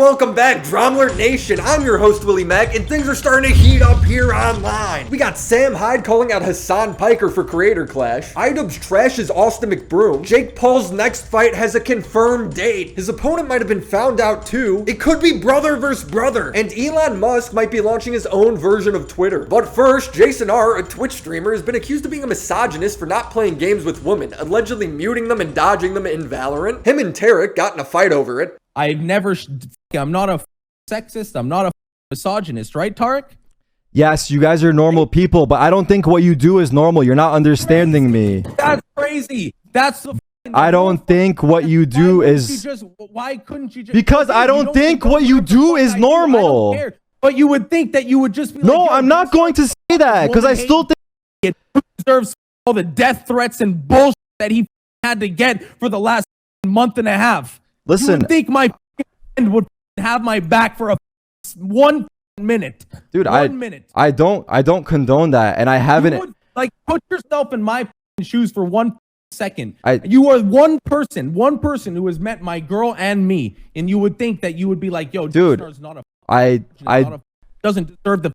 welcome back, Dromler Nation. I'm your host, Willie Mack, and things are starting to heat up here online. We got Sam Hyde calling out Hasan Piker for Creator Clash. Hyde trashes Austin McBroom. Jake Paul's next fight has a confirmed date. His opponent might have been found out too. It could be brother versus brother. And Elon Musk might be launching his own version of Twitter. But first, Jason R., a Twitch streamer, has been accused of being a misogynist for not playing games with women, allegedly muting them and dodging them in Valorant. Him and Tarek got in a fight over it. I'm not a sexist. I'm not a misogynist, right, Tarek? Yes, you guys are normal people, but I don't think what you do is normal. You're not understanding me. That's crazy. That's the. I don't think what you do is. Why couldn't you just? Because I don't think what you do is normal. But you would think that you would just be. No, I'm not going to say that because I still think it deserves all the death threats and bullshit that he had to get for the last month and a half. Listen, you would think my friend would have my back for 1 minute, dude. 1 minute. I don't condone that, and I haven't. Put yourself in my shoes for 1 second. You are one person who has met my girl and me, and you would think that you would be like, yo, dude, I doesn't deserve the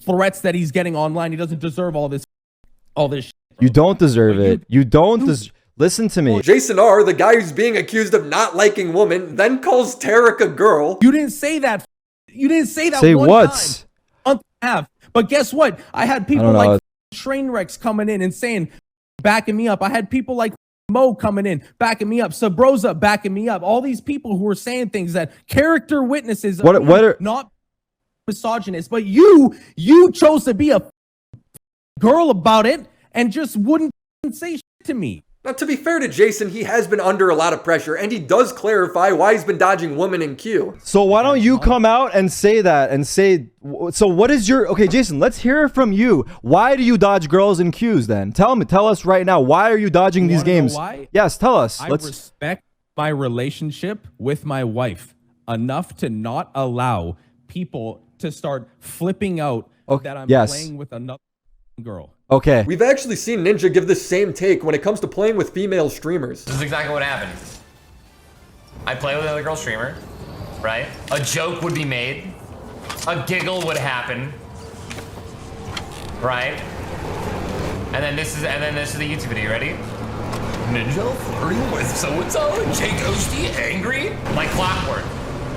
threats that he's getting online. He doesn't deserve all this shit, bro. You don't deserve it. You don't deserve. Listen to me. Jason R., the guy who's being accused of not liking women, then calls Tarek a girl. You didn't say that. You didn't say that. Say one what? Time. Month and a half. But guess what? I had people like train wrecks coming in and saying, backing me up. I had people like Mo coming in, backing me up. Sabrosa backing me up. All these people who were saying things that character witnesses are not misogynist. But you chose to be a girl about it and just wouldn't say shit to me. Now, to be fair to Jason, he has been under a lot of pressure, and he does clarify why he's been dodging women in queue. So why don't you come out and say that and say, so what is your, okay, Jason, let's hear it from you. Why do you dodge girls in queues then? Tell us right now. Why are you dodging these games? Why? Yes, tell us. I respect my relationship with my wife enough to not allow people to start flipping out that I'm playing with another girl. Okay. We've actually seen Ninja give the same take when it comes to playing with female streamers. This is exactly what happened. I play with another girl streamer, right? A joke would be made. A giggle would happen. Right? And then this is the YouTube video, ready? Ninja flirting with so-and-so and Jake Ostie angry? Like clockwork.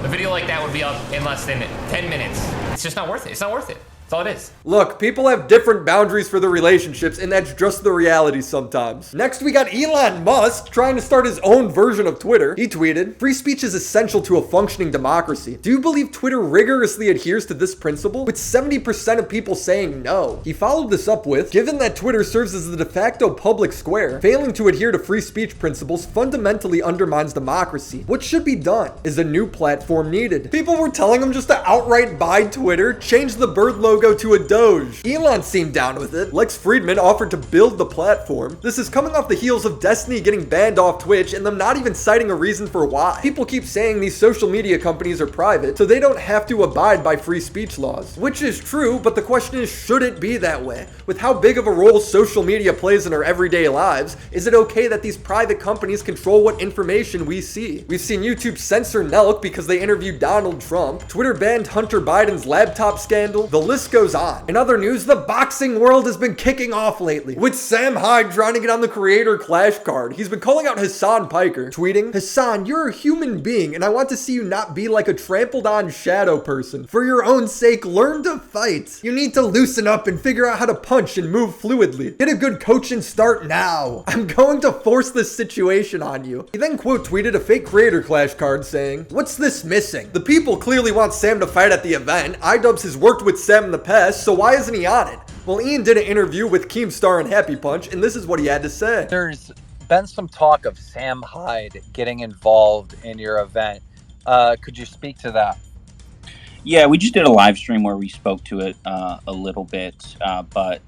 A video like that would be up in less than 10 minutes. It's just not worth it. It's not worth it. That's all it is. Look, people have different boundaries for their relationships, and that's just the reality sometimes. Next, we got Elon Musk trying to start his own version of Twitter. He tweeted, "Free speech is essential to a functioning democracy. Do you believe Twitter rigorously adheres to this principle?" With 70% of people saying no. He followed this up with, "Given that Twitter serves as the de facto public square, failing to adhere to free speech principles fundamentally undermines democracy. What should be done? Is a new platform needed?" People were telling him just to outright buy Twitter, change the bird logo to a Doge. Elon seemed down with it. Lex Friedman offered to build the platform. This is coming off the heels of Destiny getting banned off Twitch and them not even citing a reason for why. People keep saying these social media companies are private, so they don't have to abide by free speech laws. Which is true, but the question is, should it be that way? With how big of a role social media plays in our everyday lives, is it okay that these private companies control what information we see? We've seen YouTube censor Nelk because they interviewed Donald Trump. Twitter banned Hunter Biden's laptop scandal. The list goes on. In other news, the boxing world has been kicking off lately, with Sam Hyde trying to get on the Creator Clash card. He's been calling out Hasan Piker, tweeting, "Hasan, you're a human being, and I want to see you not be like a trampled on shadow person. For your own sake, learn to fight. You need to loosen up and figure out how to punch and move fluidly. Get a good coach and start now. I'm going to force this situation on you." He then quote tweeted a fake Creator Clash card saying, "What's this missing? The people clearly want Sam to fight at the event. iDubbbz has worked with Sam in the past, so why isn't he on it?" Well, Ian did an interview with Keemstar and Happy Punch, and this is what he had to say. There's been some talk of Sam Hyde getting involved in your event. Could you speak to that? Yeah, we just did a live stream where we spoke to it a little bit, but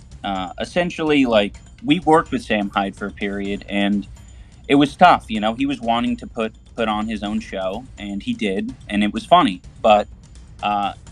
essentially, like, we worked with Sam Hyde for a period, and it was tough. You know, he was wanting to put on his own show, and he did, and it was funny, but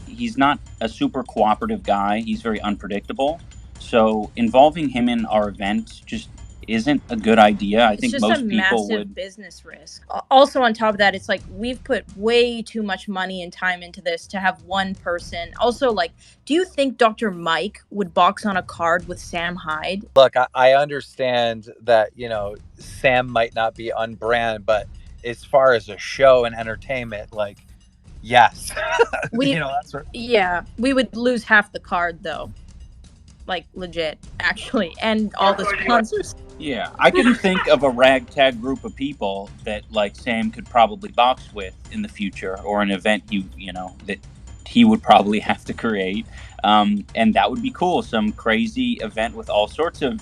he's not a super cooperative guy. He's very unpredictable. So involving him in our event just isn't a good idea. I It's think just most a people massive would. business risk. Also, on top of that, it's like we've put way too much money and time into this to have one person. Also, like, do you think Dr. Mike would box on a card with Sam Hyde? Look, I understand that, you know, Sam might not be on brand, but as far as a show and entertainment, like, yes. We, you know, that's what, yeah, we would lose half the card though. Like, legit, actually, and all the sponsors. Yeah, I can think of a ragtag group of people that like Sam could probably box with in the future, or an event you know that he would probably have to create, and that would be cool. Some crazy event with all sorts of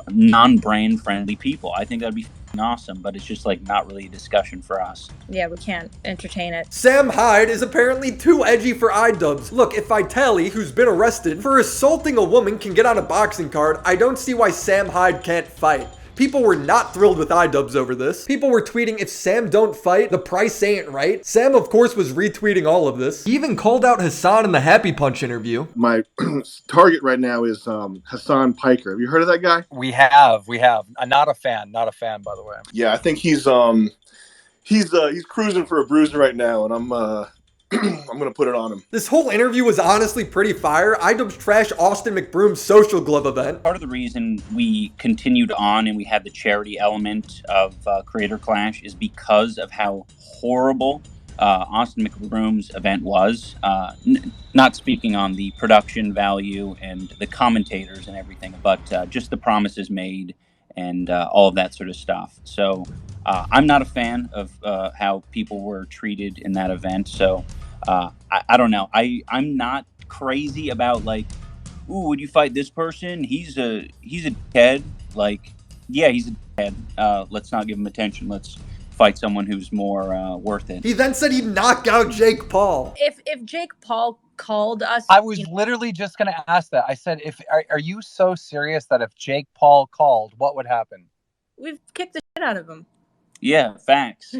non-brand friendly people. I think that'd be awesome, but it's just like not really a discussion for us. Yeah, we can't entertain it. Sam Hyde is apparently too edgy for iDubbbz. Look, if Vitaly, who's been arrested for assaulting a woman, can get on a boxing card, I don't see why Sam Hyde can't fight. People were not thrilled with iDubbbz over this. People were tweeting, if Sam don't fight, the price ain't right. Sam, of course, was retweeting all of this. He even called out Hasan in the Happy Punch interview. My target right now is Hasan Piker. Have you heard of that guy? we have. I'm not a fan, by the way. Yeah, I think he's cruising for a bruiser right now, and I'm I'm gonna put it on him. This whole interview was honestly pretty fire. iDubbbz trashed Austin McBroom's social glove event. Part of the reason we continued on and we had the charity element of Creator Clash is because of how horrible Austin McBroom's event was. Not speaking on the production value and the commentators and everything, but just the promises made and all of that sort of stuff. So I'm not a fan of how people were treated in that event. So I don't know. I'm not crazy about like, ooh, would you fight this person? He's a dickhead. Like, yeah, he's a dickhead. Let's not give him attention. Let's fight someone who's more worth it. He then said he'd knock out Jake Paul. If Jake Paul called us, I was literally just going to ask that. I said, are you so serious that if Jake Paul called, what would happen? we've kicked the shit out of him. Yeah, facts.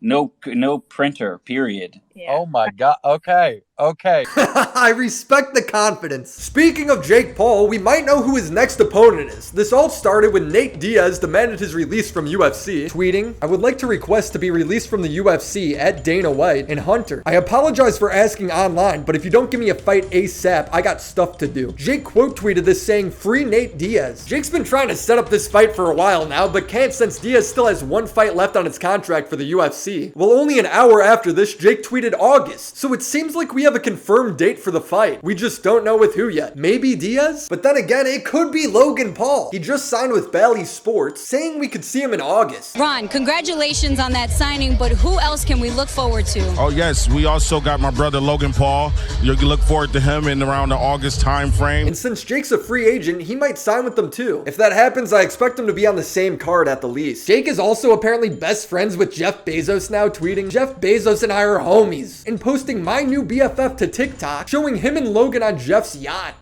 No printer, period. Yeah. Oh my God. Okay. I respect the confidence. Speaking of Jake Paul, we might know who his next opponent is. This all started when Nate Diaz demanded his release from UFC, tweeting, I would like to request to be released from the UFC at Dana White and Hunter. I apologize for asking online, but if you don't give me a fight ASAP, I got stuff to do. Jake quote tweeted this saying, free Nate Diaz. Jake's been trying to set up this fight for a while now, but can't since Diaz still has one fight left on his contract for the UFC. Well, only an hour after this, Jake tweeted August. So it seems like we have a confirmed date for the fight. We just don't know with who yet. Maybe Diaz? But then again, it could be Logan Paul. He just signed with Bally Sports, saying we could see him in August. Ron, congratulations on that signing, but who else can we look forward to? Oh yes, we also got my brother Logan Paul. You can look forward to him in around the August time frame. And since Jake's a free agent, he might sign with them too. If that happens, I expect him to be on the same card at the least. Jake is also apparently best friends with Jeff Bezos now, tweeting, Jeff Bezos and I are homies, and posting my new BFF to TikTok, showing him and Logan on Jeff's yacht.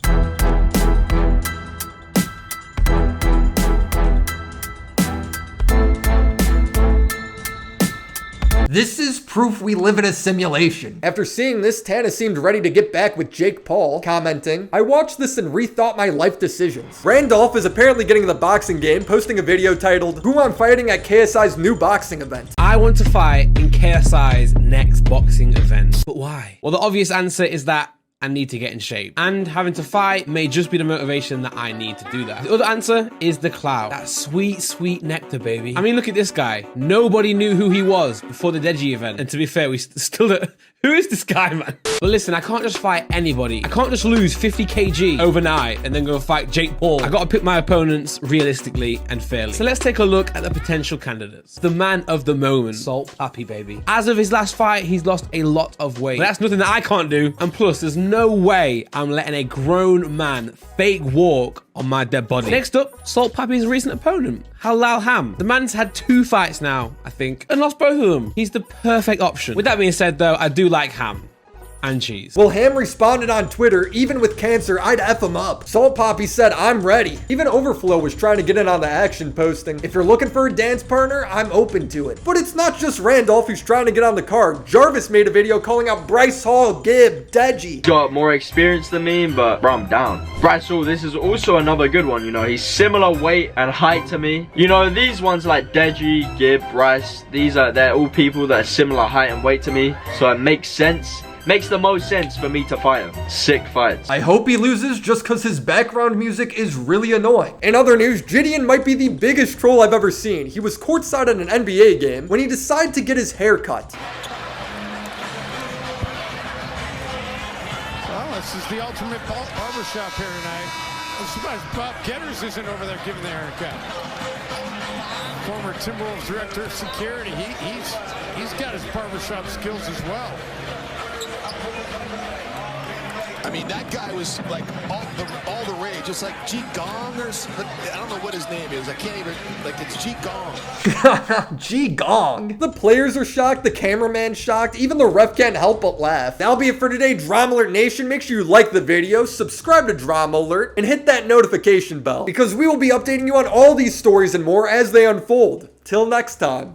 This is proof we live in a simulation. After seeing this, Tana seemed ready to get back with Jake Paul, commenting, I watched this and rethought my life decisions. Randolph is apparently getting in the boxing game, posting a video titled, Who I'm Fighting at KSI's new boxing event. I want to fight in KSI's next boxing event. But why? Well, the obvious answer is that I need to get in shape. And having to fight may just be the motivation that I need to do that. The other answer is the clout. That sweet, sweet nectar, baby. I mean, look at this guy. Nobody knew who he was before the Deji event. And to be fair, we still don't. Who is this guy, man? But listen, I can't just fight anybody. I can't just lose 50 kg overnight and then go fight Jake Paul. I gotta pick my opponents realistically and fairly. So let's take a look at the potential candidates. The man of the moment, Salt Papi, baby. As of his last fight, he's lost a lot of weight. But that's nothing that I can't do. And plus, there's no way I'm letting a grown man fake walk on my dead body. Next up, Salt Papi's recent opponent, Halal Ham. The man's had 2 fights now, I think, and lost both of them. He's the perfect option. With that being said though, I do like Ham. and cheese. Well, Ham responded on Twitter, even with cancer, I'd F him up. Salt Poppy said, I'm ready. Even Overflow was trying to get in on the action, posting, if you're looking for a dance partner, I'm open to it. But it's not just Randolph who's trying to get on the card. Jarvis made a video calling out Bryce Hall, Gibb, Deji. Got more experience than me, but bro, I'm down. Bryce Hall, this is also another good one, you know, he's similar weight and height to me. You know, these ones like Deji, Gibb, Bryce, they're all people that are similar height and weight to me, so it makes sense. Makes the most sense for me to fight him. Sick fights. I hope he loses just because his background music is really annoying. In other news, Gideon might be the biggest troll I've ever seen. He was courtside at an NBA game when he decided to get his hair cut. Well, this is the ultimate barbershop here tonight. I'm surprised Bob Getters isn't over there giving the haircut. Former Timberwolves director of security. He's got his barbershop skills as well. I mean, that guy was like all the rage. It's like G Gong or something. I don't know what his name is. I can't even, like, it's G Gong. G Gong. The players are shocked, the cameraman's shocked, even the ref can't help but laugh. That'll be it for today, Drama Alert Nation. Make sure you like the video, subscribe to Drama Alert, and hit that notification bell, because we will be updating you on all these stories and more as they unfold. Till next time.